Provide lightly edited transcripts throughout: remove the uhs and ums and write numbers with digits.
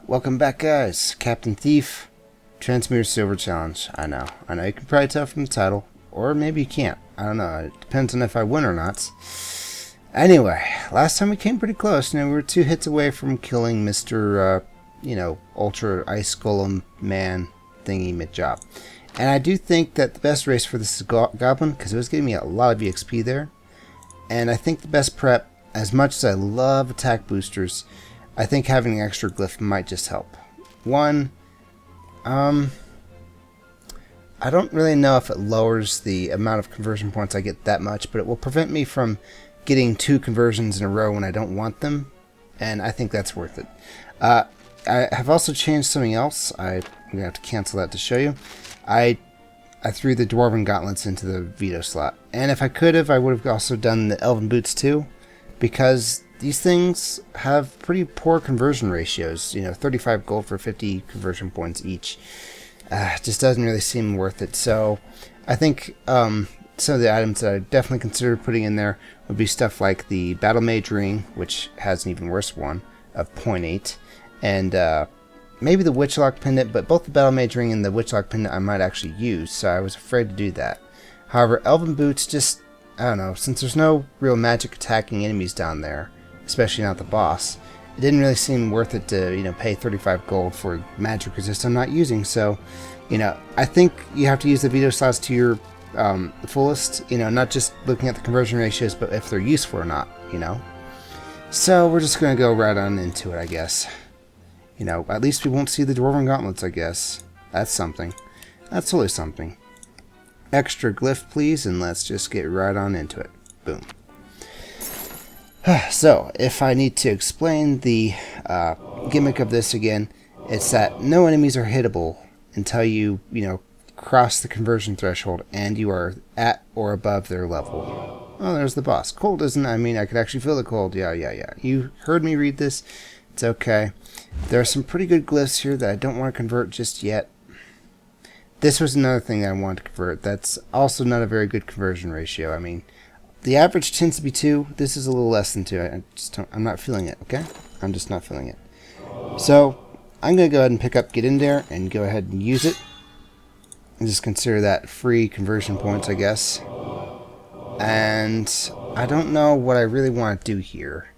Welcome back, guys. Captain Thief, Transmuter Silver Challenge. I know you can probably tell from the title, or maybe you can't. I don't know. It depends on if I win or not. Anyway, last time we came pretty close. We were 2 hits away from killing Mr. Ultra Ice Golem Man thingy mid-job. And I do think that the best race for this is Goblin, because it was giving me a lot of EXP there. And I think the best prep, as much as I love attack boosters, I think having an extra glyph might just help. One, I don't really know if it lowers the amount of conversion points I get that much, but it will prevent me from getting 2 conversions in a row when I don't want them, and I think that's worth it. I have also changed something else. I'm going to have to cancel that to show you. I threw the Dwarven Gauntlets into the veto slot, and if I could have, I would have also done the Elven Boots too, because these things have pretty poor conversion ratios. 35 gold for 50 conversion points each. Just doesn't really seem worth it. So I think some of the items that I definitely consider putting in there would be stuff like the Battle Mage Ring, which has an even worse one of 0.8, and maybe the Witchlock Pendant, but both the Battle Mage Ring and the Witchlock Pendant I might actually use, so I was afraid to do that. However, Elven Boots just, I don't know, since there's no real magic attacking enemies down there, especially not the boss, it didn't really seem worth it to, pay 35 gold for magic resist I'm not using. So, I think you have to use the veto slots to your fullest, not just looking at the conversion ratios, but if they're useful or not, So we're just going to go right on into it, I guess. At least we won't see the Dwarven Gauntlets, I guess. That's something. That's totally something. Extra glyph, please, and let's just get right on into it. Boom. So, if I need to explain the gimmick of this again, it's that no enemies are hittable until you, cross the conversion threshold and you are at or above their level. Oh, there's the boss. Cold, isn't it? I mean, I could actually feel the cold. Yeah. You heard me read this. It's okay. There are some pretty good glyphs here that I don't want to convert just yet. This was another thing that I wanted to convert. That's also not a very good conversion ratio. I mean, the average tends to be 2. This is a little less than 2. I'm not feeling it, okay? I'm just not feeling it. So, I'm going to go ahead and pick up Get In There and go ahead and use it. And just consider that free conversion points, I guess. And I don't know what I really want to do here.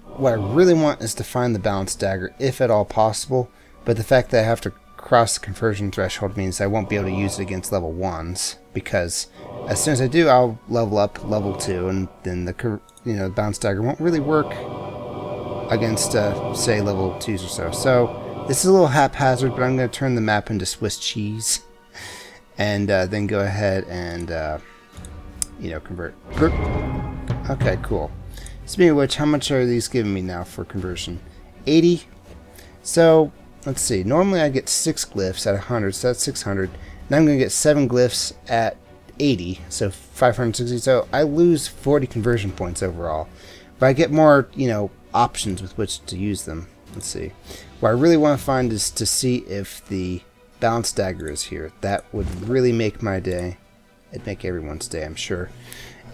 What I really want is to find the Balance Dagger, if at all possible. But the fact that I have to cross the conversion threshold means I won't be able to use it against level 1s, because as soon as I do, I'll level up level 2, and then the Bounce Dagger won't really work against say level 2s or so. So this is a little haphazard, but I'm going to turn the map into Swiss cheese and then go ahead and convert. Okay, cool. Speaking of which, how much are these giving me now for conversion? 80. So let's see, normally I get 6 glyphs at 100, so that's 600. Now I'm going to get 7 glyphs at 80, so 560. So I lose 40 conversion points overall. But I get more, options with which to use them. Let's see. What I really want to find is to see if the Balance Dagger is here. That would really make my day. It'd make everyone's day, I'm sure.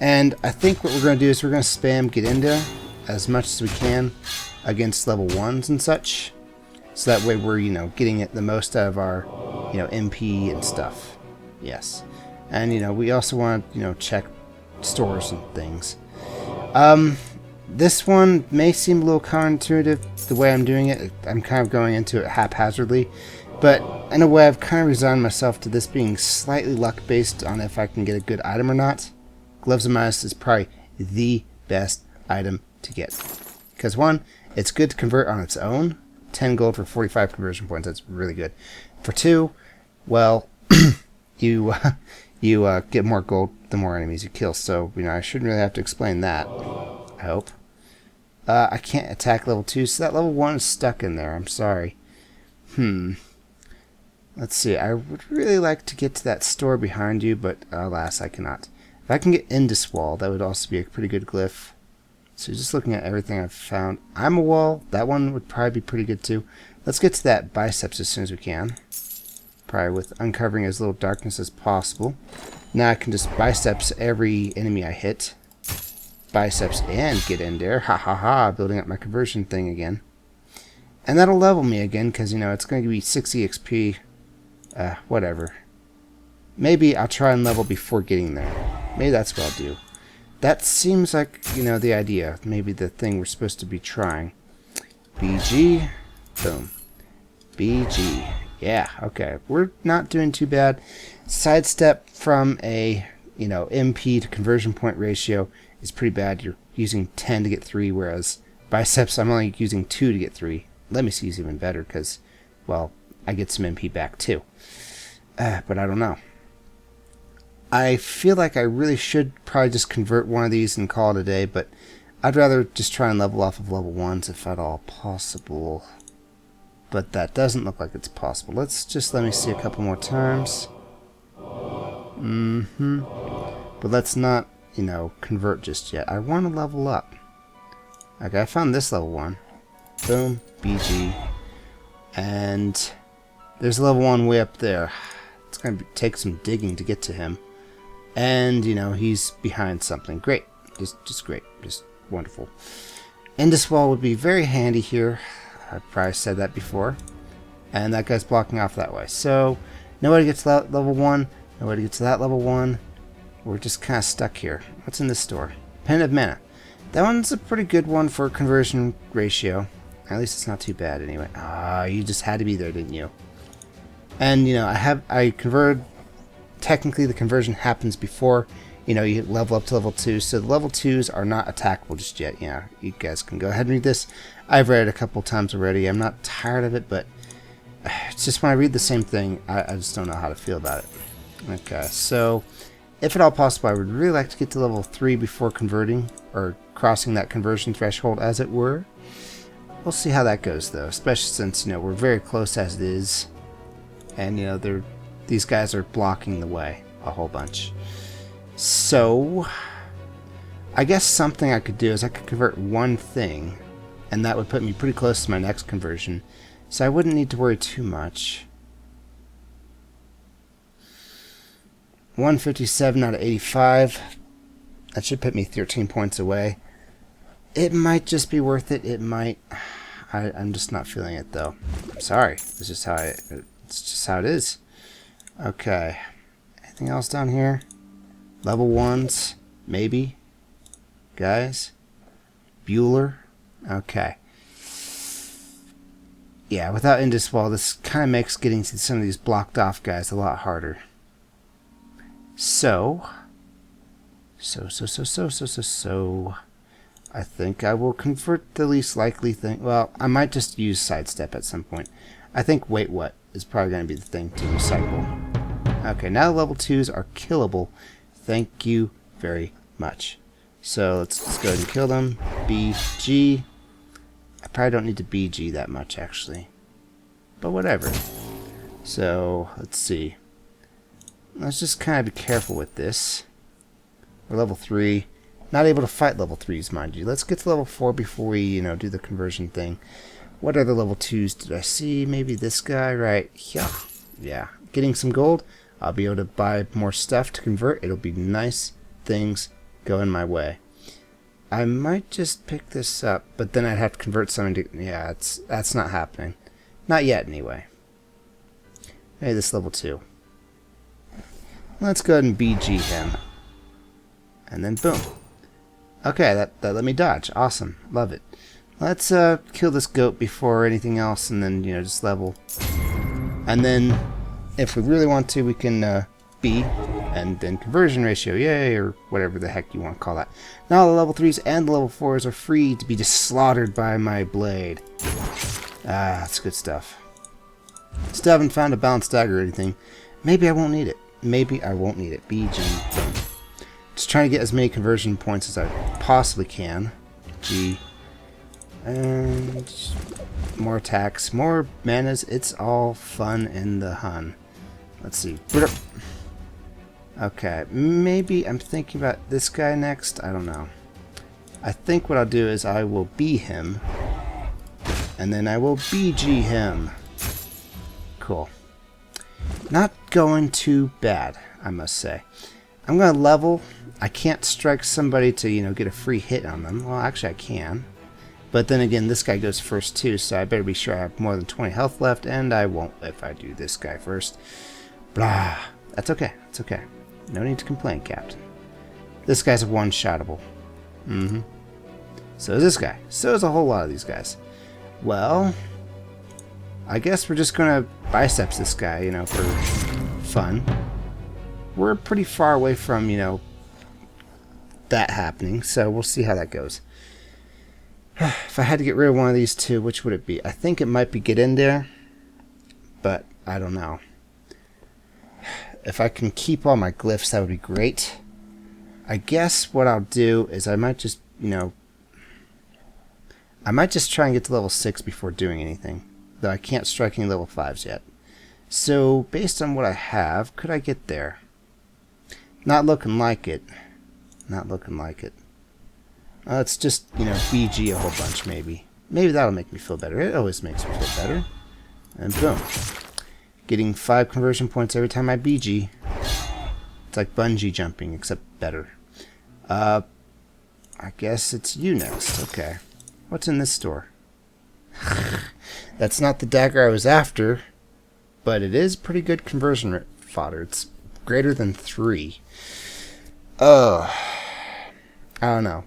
And I think what we're going to do is we're going to spam Get In There as much as we can against level 1s and such. So that way we're, getting it the most out of our, MP and stuff. Yes. And, we also want to, check stores and things. This one may seem a little counterintuitive, the way I'm doing it. I'm kind of going into it haphazardly. But in a way, I've kind of resigned myself to this being slightly luck-based on if I can get a good item or not. Gloves of Midas is probably the best item to get. Because, 1, it's good to convert on its own. 10 gold for 45 conversion points. That's really good. For 2, well, you get more gold the more enemies you kill. So, I shouldn't really have to explain that. I hope. I can't attack level 2, so that level 1 is stuck in there. I'm sorry. Let's see. I would really like to get to that store behind you, but alas, I cannot. If I can get Indus Wall, that would also be a pretty good glyph. So just looking at everything I've found. I'm a Wall. That one would probably be pretty good too. Let's get to that Biceps as soon as we can. Probably with uncovering as little darkness as possible. Now I can just Biceps every enemy I hit. Biceps and Get In There. Ha ha ha. Building up my conversion thing again. And that'll level me again, because, you know, it's going to be 60 XP. Whatever. Maybe I'll try and level before getting there. Maybe that's what I'll do. That seems like, you know, the idea. Maybe the thing we're supposed to be trying. BG. Boom. BG. Yeah, okay. We're not doing too bad. Sidestep from a, you know, MP to conversion point ratio is pretty bad. You're using 10 to get 3, whereas biceps, I'm only using 2 to get 3. Let me see is even better because, well, I get some MP back too. But I don't know. I feel like I really should probably just convert one of these and call it a day, but I'd rather just try and level off of level 1s if at all possible. But that doesn't look like it's possible. Let me see a couple more times. But let's not, you know, convert just yet. I want to level up. Okay, I found this level 1. Boom, BG. And there's level 1 way up there. It's going to take some digging to get to him. And, you know, he's behind something. Great. Just great. Just wonderful. Indus wall would be very handy here. I've probably said that before. And that guy's blocking off that way. So, nobody gets to that level 1. Nobody gets to that level 1. We're just kind of stuck here. What's in this store? Pen of Mana. That one's a pretty good one for conversion ratio. At least it's not too bad anyway. Ah, you just had to be there, didn't you? And, you know, I converted. Technically, the conversion happens before, you know, you level up to level 2. So the level 2s are not attackable just yet. Yeah, you guys can go ahead and read this. I've read it a couple times already. I'm not tired of it, but it's just when I read the same thing, I just don't know how to feel about it. Okay, so if at all possible, I would really like to get to level 3 before converting, or crossing that conversion threshold, as it were. We'll see how that goes, though, especially since, you know, we're very close as it is. And, you know, these guys are blocking the way a whole bunch. So, I guess something I could do is I could convert one thing, and that would put me pretty close to my next conversion. So I wouldn't need to worry too much. 157 out of 85. That should put me 13 points away. It might just be worth it. It might. I'm just not feeling it, though. I'm sorry. It's just how it is. Okay. Anything else down here? Level 1s, maybe. Guys. Bueller. Okay. Yeah, without Indus Wall, this kind of makes getting to some of these blocked off guys a lot harder. So, I think I will convert the least likely thing. Well, I might just use sidestep at some point. I think wait what is probably going to be the thing to recycle. Okay, now level 2s are killable. Thank you very much. So let's go ahead and kill them. BG. I probably don't need to BG that much actually, but whatever. So let's see. Let's just kind of be careful with this. We're level 3. Not able to fight level 3s, mind you. Let's get to level 4 before we, you know, do the conversion thing. What other level 2s did I see? Maybe this guy, right? Yeah. Getting some gold. I'll be able to buy more stuff to convert. It'll be nice things going my way. I might just pick this up, but then I'd have to convert something to... Yeah, that's not happening. Not yet, anyway. Hey, this level 2. Let's go ahead and BG him. And then boom. Okay, that let me dodge. Awesome. Love it. Let's kill this goat before anything else, and then, you know, just level. And then, if we really want to, we can B, and then conversion ratio, yay, or whatever the heck you want to call that. Now the level 3s and the level 4s are free to be just slaughtered by my blade. Ah, that's good stuff. Still haven't found a balanced dagger or anything. Maybe I won't need it. Maybe I won't need it. BG, boom. Just trying to get as many conversion points as I possibly can. G. And more attacks, more manas. It's all fun in the hun. Let's see. Okay, maybe I'm thinking about this guy next. I don't know. I think what I'll do is I will B him, and then I will BG him. Cool. Not going too bad, I must say. I'm going to level. I can't strike somebody to, you know, get a free hit on them. Well, actually I can. But then again, this guy goes first too, so I better be sure I have more than 20 health left, and I won't if I do this guy first. Blah. That's okay. It's okay. No need to complain, Captain. This guy's a one-shottable. So is this guy. So is a whole lot of these guys. Well, I guess we're just gonna biceps this guy, you know, for fun. We're pretty far away from, you know, that happening, so we'll see how that goes. If I had to get rid of one of these two, which would it be? I think it might be get in there, but I don't know. If I can keep all my glyphs, that would be great. I guess what I'll do is I might just, you know, I might just try and get to level 6 before doing anything, though I can't strike any level 5s yet. So, based on what I have, could I get there? Not looking like it. Not looking like it. Let's just, you know, BG a whole bunch, maybe. Maybe that'll make me feel better. It always makes me feel better. And boom. Getting 5 conversion points every time I BG. It's like bungee jumping, except better. I guess it's you next. Okay. What's in this store? That's not the dagger I was after, but it is pretty good conversion fodder. It's greater than 3. Oh, I don't know.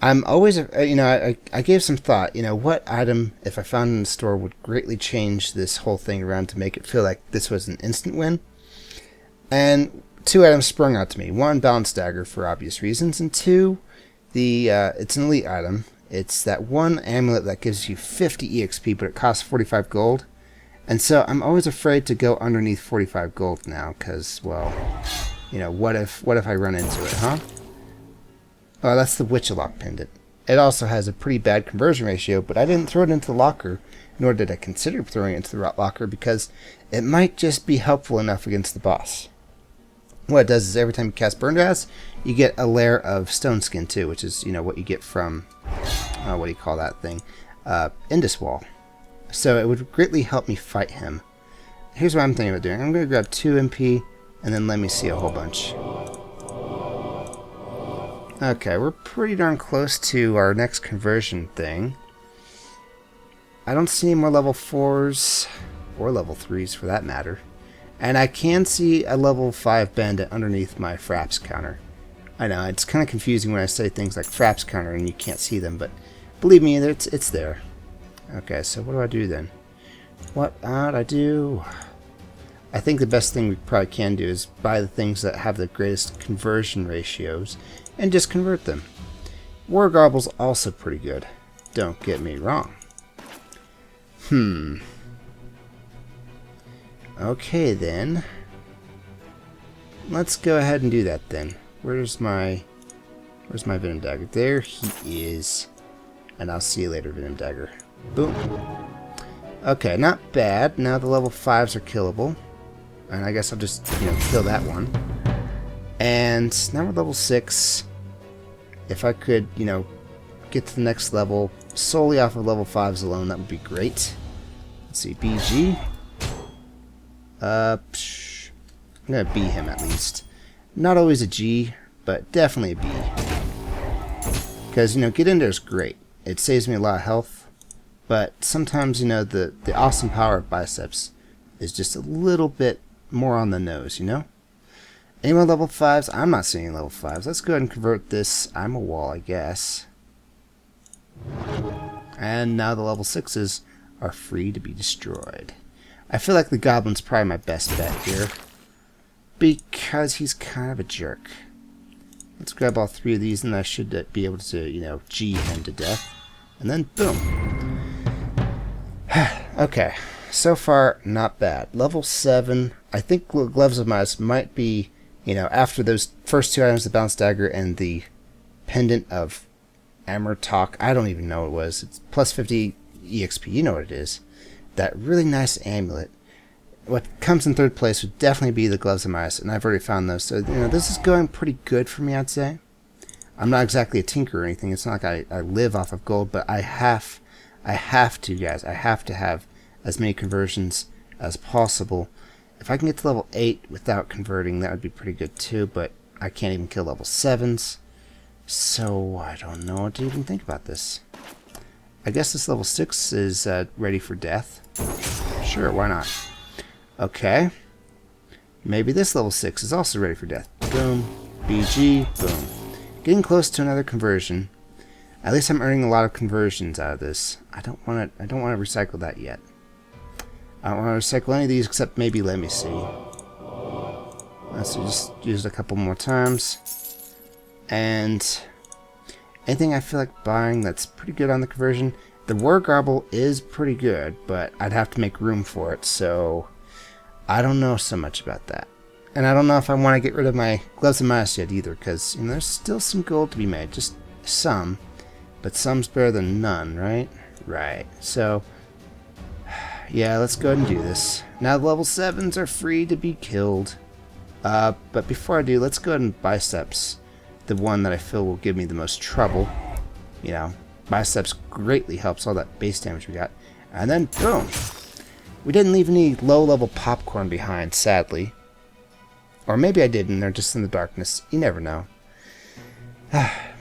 I'm always, you know, I gave some thought, you know, what item, if I found in the store, would greatly change this whole thing around to make it feel like this was an instant win. And 2 items sprung out to me. 1, balance dagger for obvious reasons, and 2, it's an elite item. It's that 1 amulet that gives you 50 EXP, but it costs 45 gold. And so I'm always afraid to go underneath 45 gold now, because, well, you know, what if I run into it, huh? Oh, that's the Witchlock pendant. It also has a pretty bad conversion ratio, but I didn't throw it into the locker, nor did I consider throwing it into the locker, because it might just be helpful enough against the boss. What it does is every time you cast Burn Gas, you get a layer of stone skin too, which is, you know, what you get from, what do you call that thing? Indus Wall. So it would greatly help me fight him. Here's what I'm thinking about doing. I'm going to grab 2 MP, and then let me see a whole bunch. Okay, we're pretty darn close to our next conversion thing. I don't see any more level 4s, or level 3s for that matter. And I can see a level 5 bandit underneath my fraps counter. I know, it's kind of confusing when I say things like fraps counter and you can't see them, but believe me, it's there. Okay, so what do I do then? What do I do? I think the best thing we probably can do is buy the things that have the greatest conversion ratios and just convert them. War Garble's also pretty good. Don't get me wrong. Okay then. Let's go ahead and do that then. Where's my Venom Dagger? There he is. And I'll see you later, Venom Dagger. Boom. Okay, not bad. Now the level 5s are killable. And I guess I'll just, you know, kill that one. And now we're level 6. If I could, you know, get to the next level solely off of level 5s alone, that would be great. Let's see, BG. I'm gonna B him at least. Not always a G, but definitely a B. Because, you know, get in there is great. It saves me a lot of health. But sometimes, you know, the awesome power of biceps is just a little bit more on the nose, you know? Any more level 5s? I'm not seeing any level 5s. Let's go ahead and convert this. I'm a wall, I guess. And now the level 6s are free to be destroyed. I feel like the Goblin's probably my best bet here, because he's kind of a jerk. Let's grab all 3 of these, and I should be able to, you know, G him to death. And then, boom. Okay, so far, not bad. Level 7, I think Gloves of Midas might be, you know, after those first 2 items, the Bounce Dagger and the Pendant of Amurtok. I don't even know what it was. It's plus 50 EXP, you know what it is. That really nice amulet. What comes in 3rd place would definitely be the Gloves of Midas, and I've already found those. So, you know, this is going pretty good for me, I'd say. I'm not exactly a tinker or anything. It's not like I live off of gold, but I have to, guys. I have to have as many conversions as possible. If I can get to level 8 without converting, that would be pretty good too, but I can't even kill level 7s. So, I don't know what to even think about this. I guess this level 6 is ready for death. Sure, why not? Okay. Maybe this level 6 is also ready for death. Boom. BG. Boom. Getting close to another conversion. At least I'm earning a lot of conversions out of this. I don't want to recycle that yet. I don't want to recycle any of these except maybe, let me see. Let's just use it a couple more times. And anything I feel like buying that's pretty good on the conversion. The War Garble is pretty good, but I'd have to make room for it, so I don't know so much about that. And I don't know if I want to get rid of my Gloves of Midas yet either, because there's still some gold to be made. Just some. But some's better than none, right? Right. So, yeah, let's go ahead and do this. Now the level 7s are free to be killed. But before I do, let's go ahead and Biceps. The one that I feel will give me the most trouble. You know, Biceps greatly helps all that base damage we got. And then, boom! We didn't leave any low-level popcorn behind, sadly. Or maybe I did, and they're just in the darkness. You never know.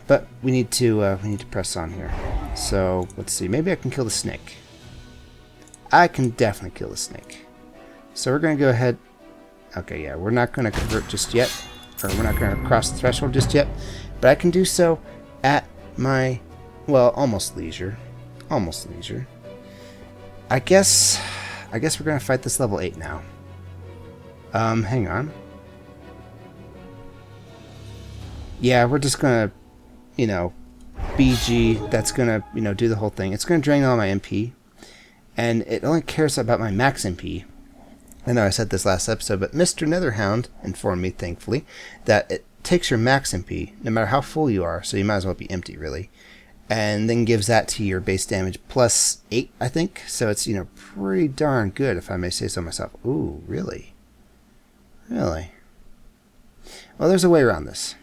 But we need to press on here. So, let's see. Maybe I can kill the snake. I can definitely kill the snake. So we're going to go ahead. Okay, yeah, we're not going to convert just yet. Or we're not going to cross the threshold just yet, but I can do so at my, well, almost leisure. Almost leisure. I guess we're going to fight this level 8 now. Hang on. Yeah, we're just going to, BG, that's going to, do the whole thing. It's going to drain all my MP, and it only cares about my max MP. I know I said this last episode, but Mr. Netherhound informed me, thankfully, that it takes your max MP, no matter how full you are, so you might as well be empty, really, and then gives that to your base damage plus 8, I think. So it's, pretty darn good, if I may say so myself. Ooh, really? Really? Well, there's a way around this.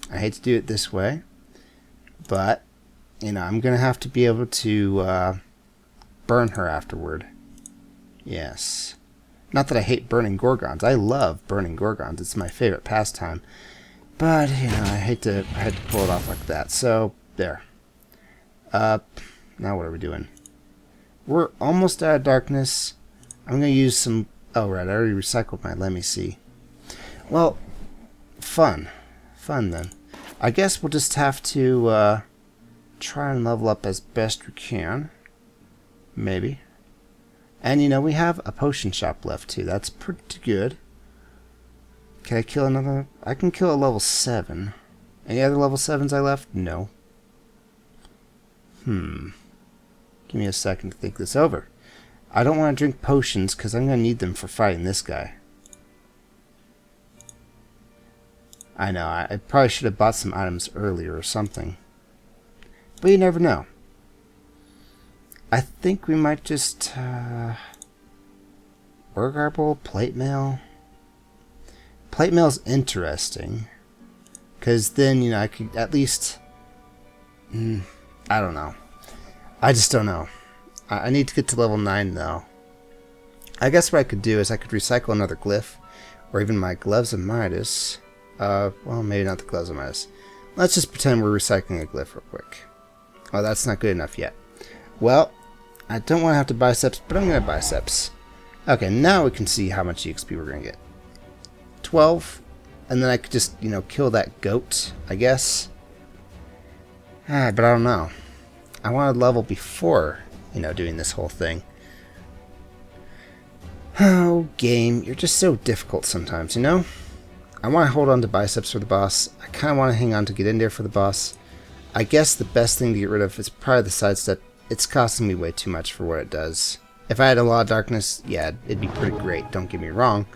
I hate to do it this way, but, I'm going to have to be able to burn her afterward. Yes. Not that I hate burning Gorgons. I love burning Gorgons. It's my favorite pastime. But, I had to pull it off like that. So, there. Now what are we doing? We're almost out of darkness. I'm going to use some... Oh, right. I already recycled my... Let me see. Well, fun. Fun, then. I guess we'll just have to try and level up as best we can. Maybe. And, we have a potion shop left, too. That's pretty good. Can I kill another? I can kill a level 7. Any other level 7s I left? No. Give me a second to think this over. I don't want to drink potions, because I'm going to need them for fighting this guy. I know, I probably should have bought some items earlier or something. But you never know. I think we might just, War Garble, Plate Mail. Plate Mail's interesting. Because then, I could at least, I don't know. I just don't know. I need to get to level 9, though. I guess what I could do is I could recycle another glyph. Or even my Gloves of Midas. Well, maybe not the Gloves of Midas. Let's just pretend we're recycling a glyph real quick. Oh, that's not good enough yet. Well, I don't want to have to Biceps, but I'm going to Biceps. Okay, now we can see how much EXP we're going to get. 12. And then I could just, kill that goat, I guess. But I don't know. I want to level before, doing this whole thing. Oh, game, you're just so difficult sometimes, I want to hold on to Biceps for the boss. I kind of want to hang on to get in there for the boss. I guess the best thing to get rid of is probably the sidestep. It's costing me way too much for what it does. If I had a lot of darkness, yeah, it'd be pretty great, don't get me wrong.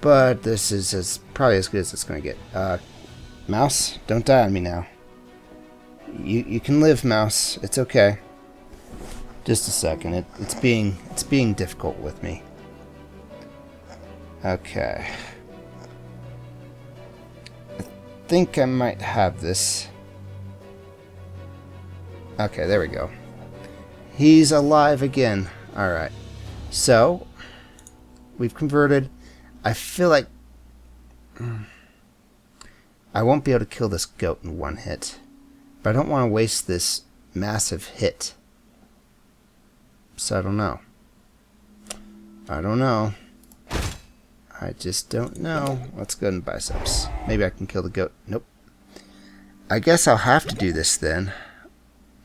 But this is probably as good as it's going to get. Mouse, don't die on me now. You can live, Mouse. It's okay. Just a second. It's being difficult with me. Okay. I think I might have this. Okay, there we go. He's alive again. Alright. So, we've converted. I feel like I won't be able to kill this goat in one hit. But I don't want to waste this massive hit. biceps? I don't know. I don't know. I just don't know. Let's go in biceps. Maybe I can kill the goat. Nope. I guess I'll have to do this then.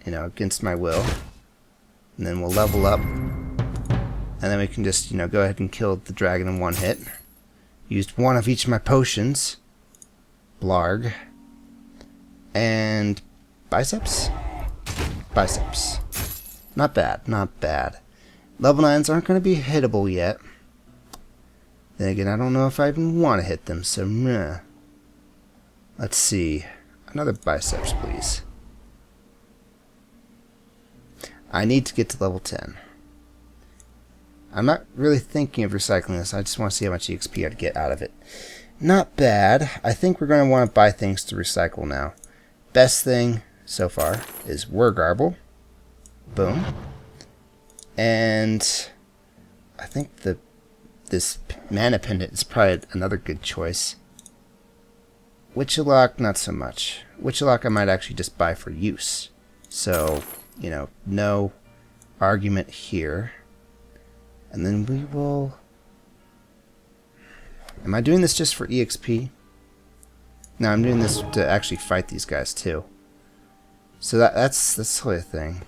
You know, against my will. And then we'll level up. And then we can just, you know, go ahead and kill the dragon in one hit. Used one of each of my potions. Blarg. And biceps? Biceps. Not bad, not bad. Level 9s aren't going to be hittable yet. Then again, I don't know if I even want to hit them, so meh. Let's see. Another biceps, please. I need to get to level 10. I'm not really thinking of recycling this. I just want to see how much EXP I'd get out of it. Not bad. I think we're going to want to buy things to recycle now. Best thing so far is Wargarble. Boom. And I think this mana pendant is probably another good choice. Witchlock, not so much. Witchlock I might actually just buy for use. So, you know, no argument here. And then we will... Am I doing this just for EXP? No, I'm doing this to actually fight these guys too. So that's totally a thing.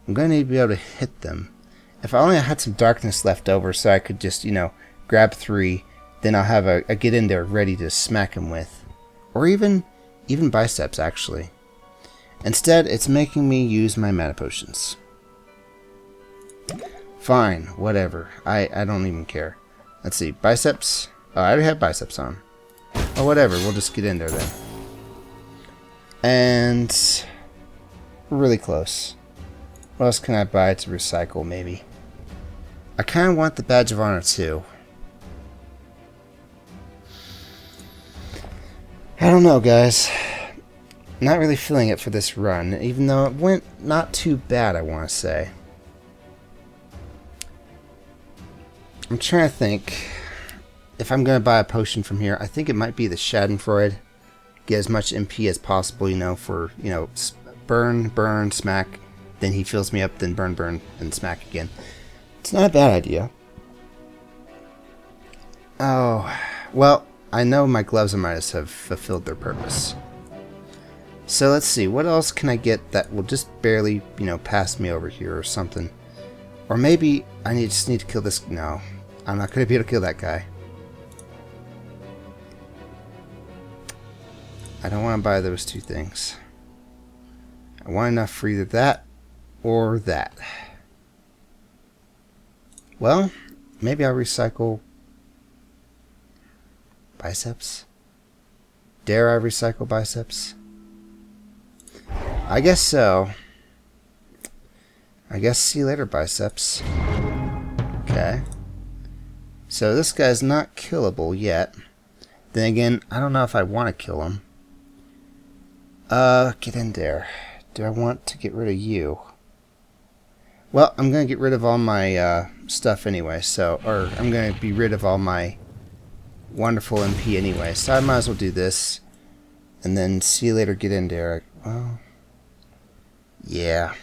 I'm going to need to be able to hit them. If I only had some darkness left over so I could just, you know, grab 3, then I'll have a get in there ready to smack him with. Or even biceps, actually. Instead, it's making me use my mana potions. Fine, whatever. I don't even care. Let's see, biceps. Oh, I already have biceps on. Oh, whatever, we'll just get in there then. And we're really close. What else can I buy to recycle, maybe? I kind of want the Badge of Honor, too. I don't know, guys. Not really feeling it for this run, even though it went not too bad, I want to say. I'm trying to think if I'm going to buy a potion from here. I think it might be the Schadenfreude. Get as much MP as possible, you know, for, you know, burn, burn, smack. Then he fills me up, then burn, burn, and smack again. It's not a bad idea. Oh, well, I know my gloves and Midas have fulfilled their purpose. So let's see, what else can I get that will just barely, you know, pass me over here or something? Or maybe I just need to kill this. No, I'm not going to be able to kill that guy. I don't want to buy those two things. I want enough for either that or that. Well, maybe I'll recycle biceps. Dare I recycle biceps? I guess so. I guess see you later, biceps. Okay. So this guy's not killable yet. Then again, I don't know if I want to kill him. Get in there. Do I want to get rid of you? Well, I'm going to get rid of all my stuff anyway, so, or I'm going to be rid of all my wonderful MP anyway, so I might as well do this. And then see you later, get in there. Well, yeah.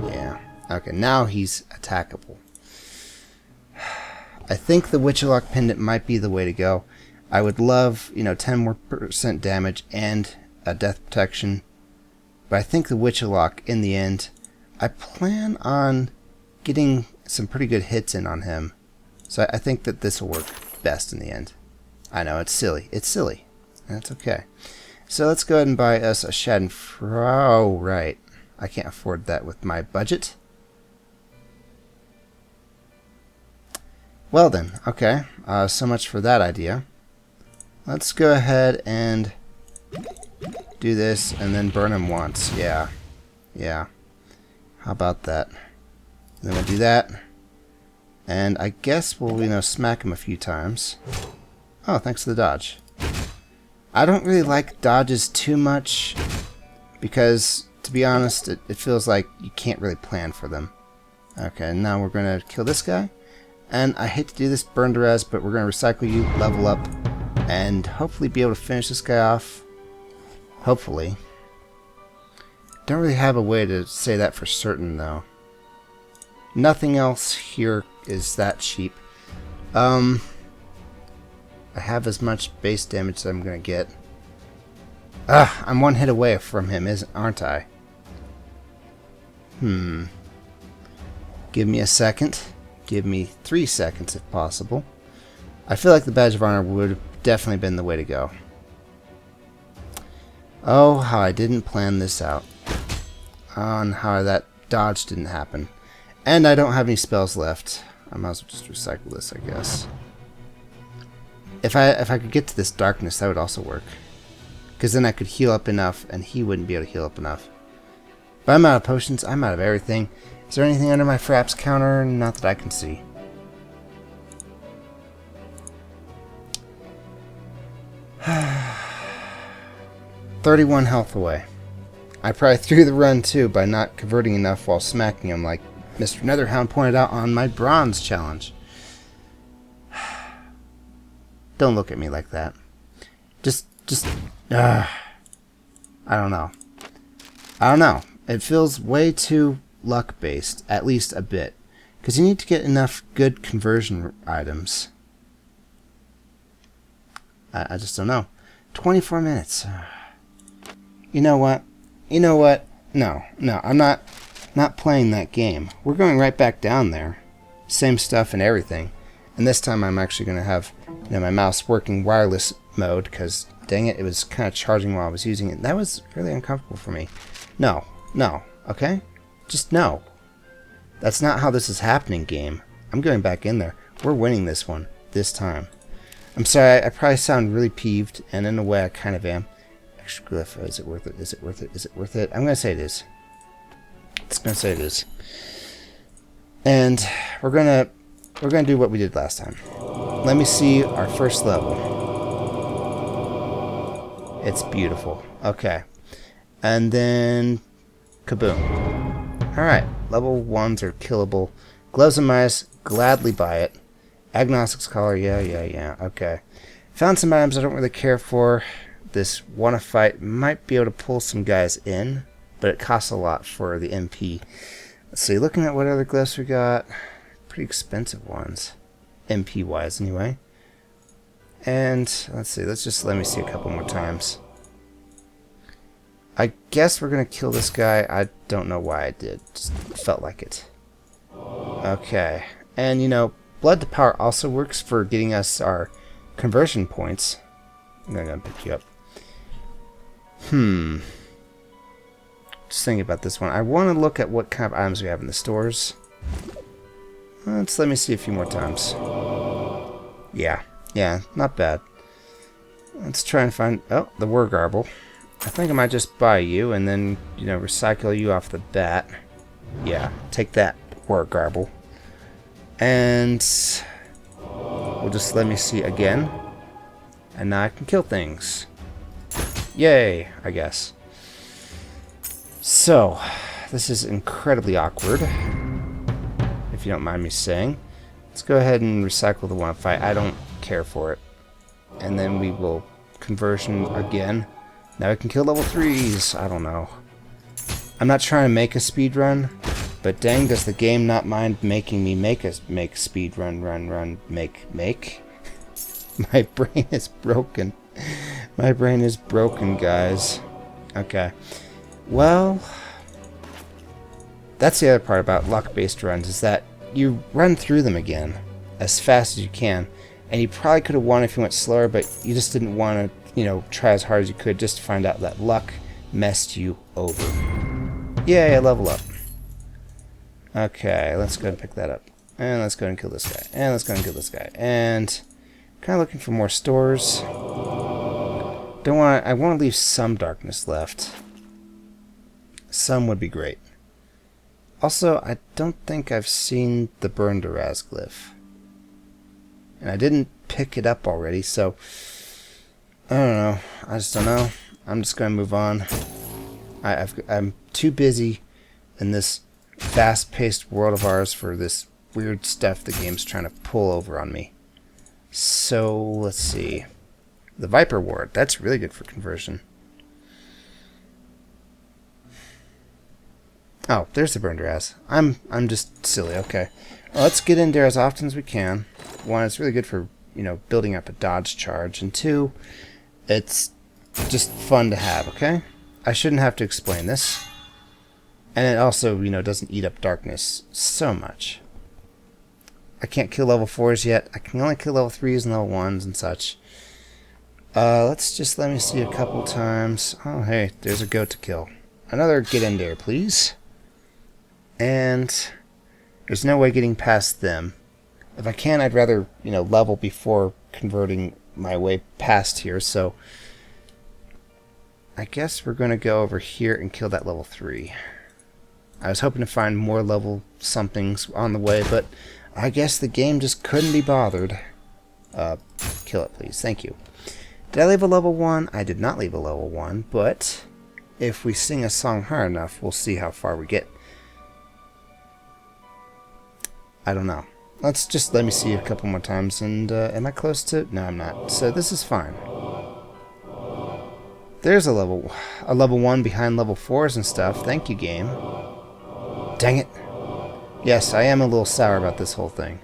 Yeah. Okay, now he's attackable. I think the Witchlock pendant might be the way to go. I would love, you know, 10% more damage and a death protection. But I think the Witchlock, in the end, I plan on getting some pretty good hits in on him. So I think that this will work best in the end. I know, it's silly. It's silly. That's okay. So let's go ahead and buy us a Schadenfreude. Oh, right. I can't afford that with my budget. Well then, okay. So much for that idea. Let's go ahead and do this and then burn him once. Yeah. Yeah. How about that? Then we'll do that. And I guess we'll, you know, smack him a few times. Oh, thanks to the dodge. I don't really like dodges too much because, to be honest, it feels like you can't really plan for them. Okay, now we're going to kill this guy. And I hate to do this, burn to res, but we're going to recycle you, level up, and hopefully be able to finish this guy off. Hopefully. Don't really have a way to say that for certain, though. Nothing else here is that cheap. I have as much base damage as I'm gonna get. I'm one hit away from him, aren't I? Give me a second. Give me 3 seconds if possible. I feel like the Badge of Honor would have definitely been the way to go. Oh, how I didn't plan this out. On how that dodge didn't happen. And I don't have any spells left. I might as well just recycle this, I guess. If I could get to this darkness, that would also work. Because then I could heal up enough, and he wouldn't be able to heal up enough. But I'm out of potions. I'm out of everything. Is there anything under my fraps counter? Not that I can see. $31 health away. I probably threw the run too by not converting enough while smacking him, like Mr. Netherhound pointed out on my bronze challenge. Don't look at me like that. I don't know. It feels way too luck-based, at least a bit. Because you need to get enough good conversion items. I just don't know. 24 minutes. You know what? No, I'm not playing that game. We're going right back down there. Same stuff and everything. And this time I'm actually going to have my mouse working wireless mode, because dang it, it was kind of charging while I was using it. That was really uncomfortable for me. No, okay? Just no. That's not how this is happening, game. I'm going back in there. We're winning this one, this time. I'm sorry, I probably sound really peeved, and in a way I kind of am. Extra glyph, is it worth it? Is it worth it? Is it worth it? I'm going to say it is. It's going to say it is. And we're going to do what we did last time. Let me see our first level. It's beautiful. Okay. And then kaboom. Alright, level 1s are killable. Gloves of Midas, gladly buy it. Agnostic's Collar, yeah, okay. Found some items I don't really care for. This wanna fight might be able to pull some guys in, but it costs a lot for the MP. Let's see, looking at what other glyphs we got. Pretty expensive ones. MP wise anyway. And let's see, let me see a couple more times. I guess we're gonna kill this guy. I don't know why I did. Just felt like it. Okay. And Blood to Power also works for getting us our conversion points. I'm gonna pick you up. Just thinking about this one. I want to look at what kind of items we have in the stores. Let me see a few more times. Yeah, not bad. Let's try and find... Oh, the War Garble. I think I might just buy you and then, recycle you off the bat. Yeah, take that, War Garble. And we'll just let me see again. And now I can kill things. Yay, I guess. So, this is incredibly awkward, if you don't mind me saying. Let's go ahead and recycle the one fight. I don't care for it. And then we will conversion again. Now we can kill level 3s. I don't know. I'm not trying to make a speed run, but dang, does the game not mind making me make speed run, make. My brain is broken. My brain is broken, guys. Okay. Well, that's the other part about luck-based runs, is that you run through them again as fast as you can. And you probably could have won if you went slower, but you just didn't want to, try as hard as you could just to find out that luck messed you over. Yay, level up. Okay, let's go ahead and pick that up. And let's go ahead and kill this guy. And let's go ahead and kill this guy. And kind of looking for more stores. I want to leave some darkness left. Some would be great. Also, I don't think I've seen the Burn Duraz glyph. And I didn't pick it up already, so I don't know. I just don't know. I'm just going to move on. I'm too busy in this fast-paced world of ours for this weird stuff the game's trying to pull over on me. So, let's see. The Viper Ward. That's really good for conversion. Oh, there's the burned raz. I'm just silly. Okay, well, let's get in there as often as we can. One, it's really good for, you know, building up a dodge charge, and two, it's just fun to have. Okay, I shouldn't have to explain this, and it also, you know, doesn't eat up darkness so much. I can't kill level 4s yet. I can only kill level 3s and level 1s and such. Let's just let me see a couple times. Oh, hey, there's a goat to kill. Another get in there, please. And there's no way getting past them. If I can, I'd rather, you know, level before converting my way past here. So I guess we're going to go over here and kill that level 3. I was hoping to find more level somethings on the way, but I guess the game just couldn't be bothered. Kill it, please. Thank you. Did I leave a level 1? I did not leave a level 1, but if we sing a song hard enough, we'll see how far we get. I don't know. Let's just let me see a couple more times, and am I close to... No, I'm not. So this is fine. There's a level 1 behind level 4s and stuff. Thank you, game. Dang it. Yes, I am a little sour about this whole thing.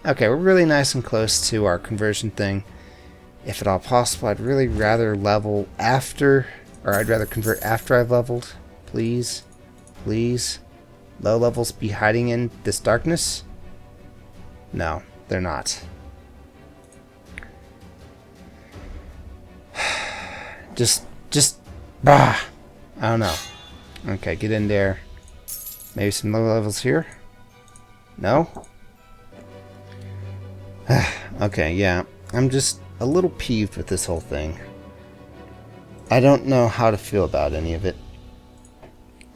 Okay, we're really nice and close to our conversion thing. If at all possible, I'd really rather level after, or I'd rather convert after I've leveled. Please. Please. Low levels be hiding in this darkness? No, they're not. Just, bah! I don't know. Okay, get in there. Maybe some low levels here? No? Okay, yeah. I'm just a little peeved with this whole thing. I don't know how to feel about any of it.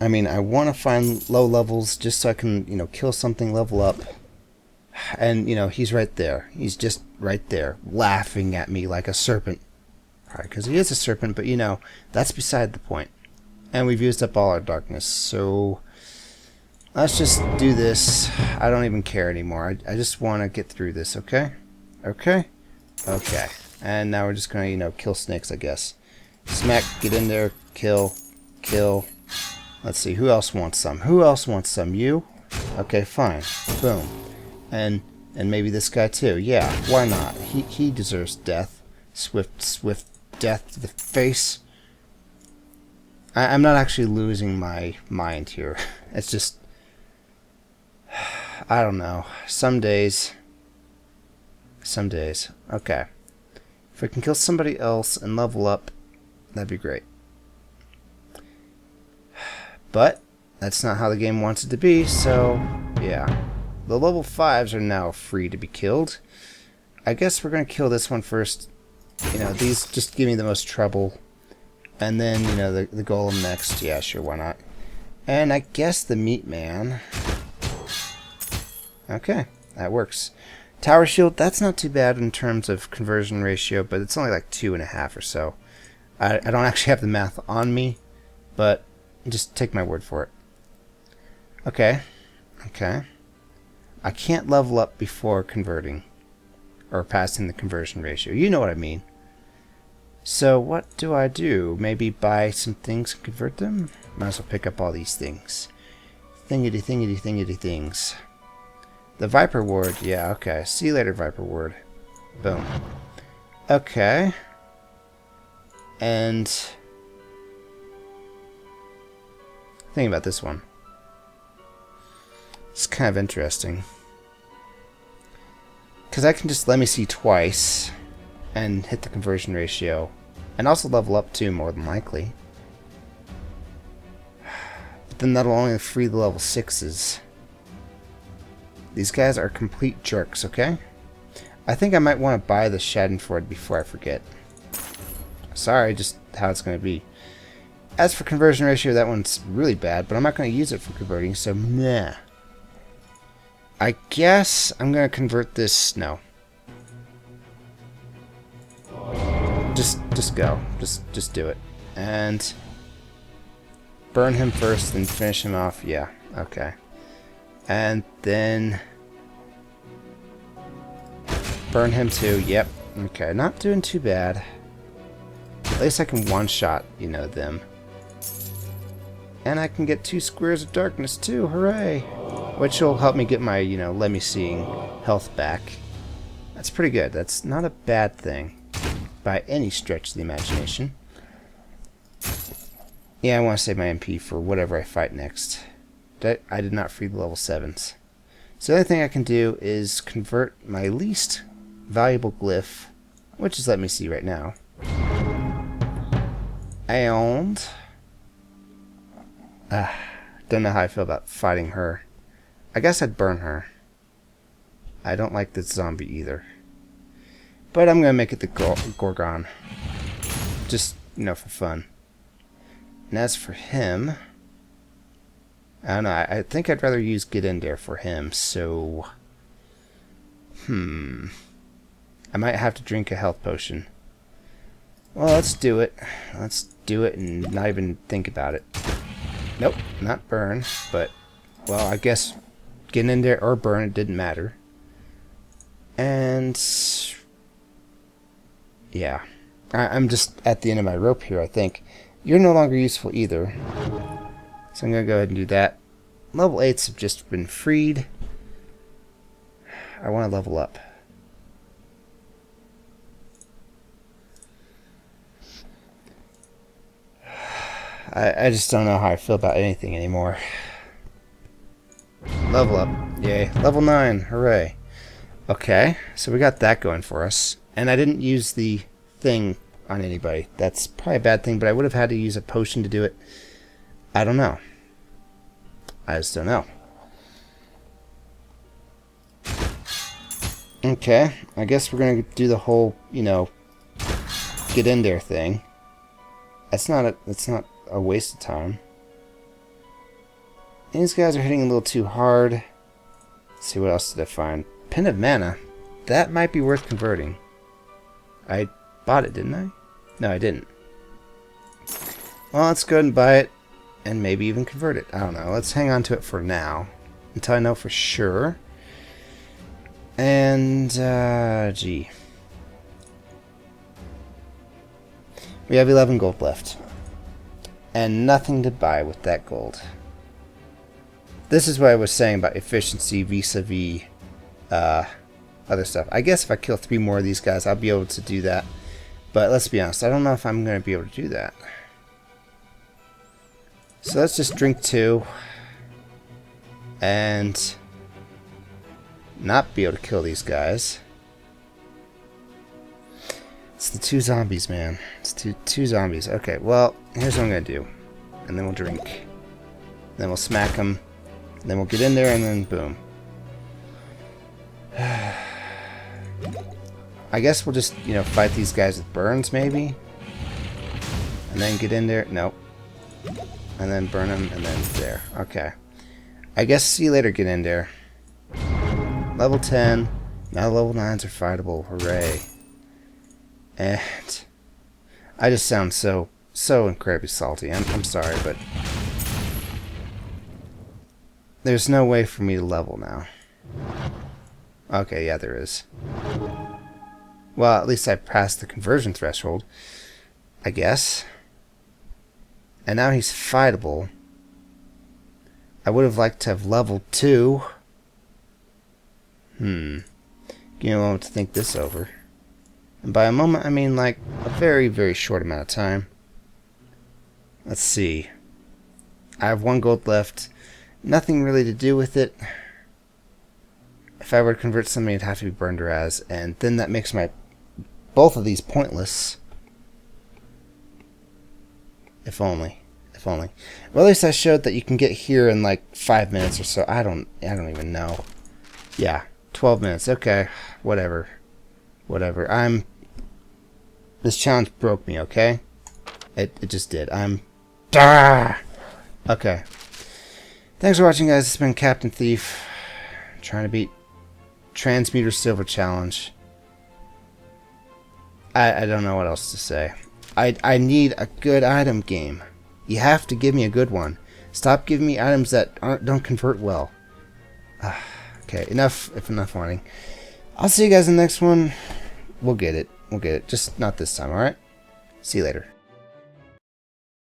I mean, I want to find low levels just so I can, you know, kill something, level up. And, you know, he's right there. He's just right there, laughing at me like a serpent. Probably because he is a serpent, but, you know, that's beside the point. And we've used up all our darkness, so... Let's just do this. I don't even care anymore. I just want to get through this, okay? Okay? Okay. And now we're just going to, you know, kill snakes, I guess. Smack, get in there, kill, kill. Let's see, who else wants some? Who else wants some? You? Okay, fine. Boom. And maybe this guy too. Yeah, why not? He deserves death. Swift death to the face. I'm not actually losing my mind here. It's just... I don't know. Some days. Okay. If I can kill somebody else and level up, that'd be great. But that's not how the game wants it to be, so yeah. The level 5s are now free to be killed. I guess we're going to kill this one first. You know, these just give me the most trouble. And then, you know, the golem next. Yeah, sure, why not? And I guess the meat man. Okay, that works. Tower shield, that's not too bad in terms of conversion ratio, but it's only like 2.5 or so. I don't actually have the math on me, but just take my word for it. Okay. Okay. I can't level up before converting, or passing the conversion ratio. You know what I mean. So what do? Maybe buy some things and convert them? Might as well pick up all these things. Thingity things. The Viper Ward, yeah, okay. See you later, Viper Ward. Boom. Okay. And... think about this one. It's kind of interesting. Because I can just let me see twice and hit the conversion ratio. And also level up too, more than likely. But then that'll only free the level 6s. These guys are complete jerks, okay? I think I might want to buy the Schadenfreude before I forget. Sorry, just how it's going to be. As for conversion ratio, that one's really bad, but I'm not going to use it for converting, so nah. I guess I'm going to convert this... No. Just go. Just do it. And... burn him first, then finish him off. Yeah, okay. And then... burn him too. Yep. Okay, not doing too bad. At least I can one-shot, you know, them. And I can get 2 squares of darkness too, hooray! Which will help me get my, let me seeing health back. That's pretty good. That's not a bad thing by any stretch of the imagination. Yeah, I want to save my MP for whatever I fight next. I did not free the level 7s. So the only thing I can do is convert my least valuable glyph, which is let me see right now. And don't know how I feel about fighting her. I guess I'd burn her. I don't like this zombie either. But I'm going to make it the Gorgon. Just, for fun. And as for him, I don't know, I think I'd rather use Get In There for him, so I might have to drink a health potion. Well, let's do it. Let's do it and not even think about it. Nope, not burn, but, well, I guess Get In There or burn, it didn't matter. And yeah, I'm just at the end of my rope here, I think. You're no longer useful either. So I'm going to go ahead and do that. Level 8s have just been freed. I want to level up. I just don't know how I feel about anything anymore. Level up. Yay. Level 9. Hooray. Okay, so we got that going for us. And I didn't use the thing on anybody. That's probably a bad thing, but I would have had to use a potion to do it. I don't know. I just don't know. Okay, I guess we're going to do the whole, Get In There thing. That's not a waste of time. These guys are hitting a little too hard. Let's see, what else did I find? Pin of Mana. That might be worth converting. I bought it, didn't I? No, I didn't. Well, let's go ahead and buy it, and maybe even convert it. I don't know. Let's hang on to it for now, until I know for sure. And, gee. We have 11 gold left. And nothing to buy with that gold. This is what I was saying about efficiency vis-a-vis other stuff. I guess if I kill 3 more of these guys, I'll be able to do that. But let's be honest, I don't know if I'm going to be able to do that. So let's just drink 2. And not be able to kill these guys. It's the 2 zombies, man. It's two zombies. Okay, well, here's what I'm going to do. And then we'll drink. Then we'll smack them. Then we'll get in there and then boom. I guess we'll just, fight these guys with burns, maybe? And then get in there. Nope. And then burn them, and then there. Okay. I guess see you later, Get In There. Level 10. Now level 9s are fightable. Hooray. And I just sound so incredibly salty. I'm sorry, but there's no way for me to level now. Okay, yeah, there is. Well, at least I passed the conversion threshold, I guess. And now he's fightable. I would have liked to have leveled 2. Give me a moment to think this over. And by a moment, I mean like a very, very short amount of time. Let's see. I have 1 gold left. Nothing really to do with it. If I were to convert somebody, it'd have to be burned or as, and then that makes both of these pointless. If only. If only. Well, at least I showed that you can get here in like 5 minutes or so. I don't even know. Yeah, 12 minutes. Okay, whatever. This challenge broke me. Okay, it just did. Okay. Thanks for watching, guys. It's been Captain Thief, trying to beat Transmuter Silver Challenge. I don't know what else to say. I need a good item game. You have to give me a good one. Stop giving me items that don't convert well. Okay, enough whining. I'll see you guys in the next one. We'll get it. Just not this time, alright? See you later.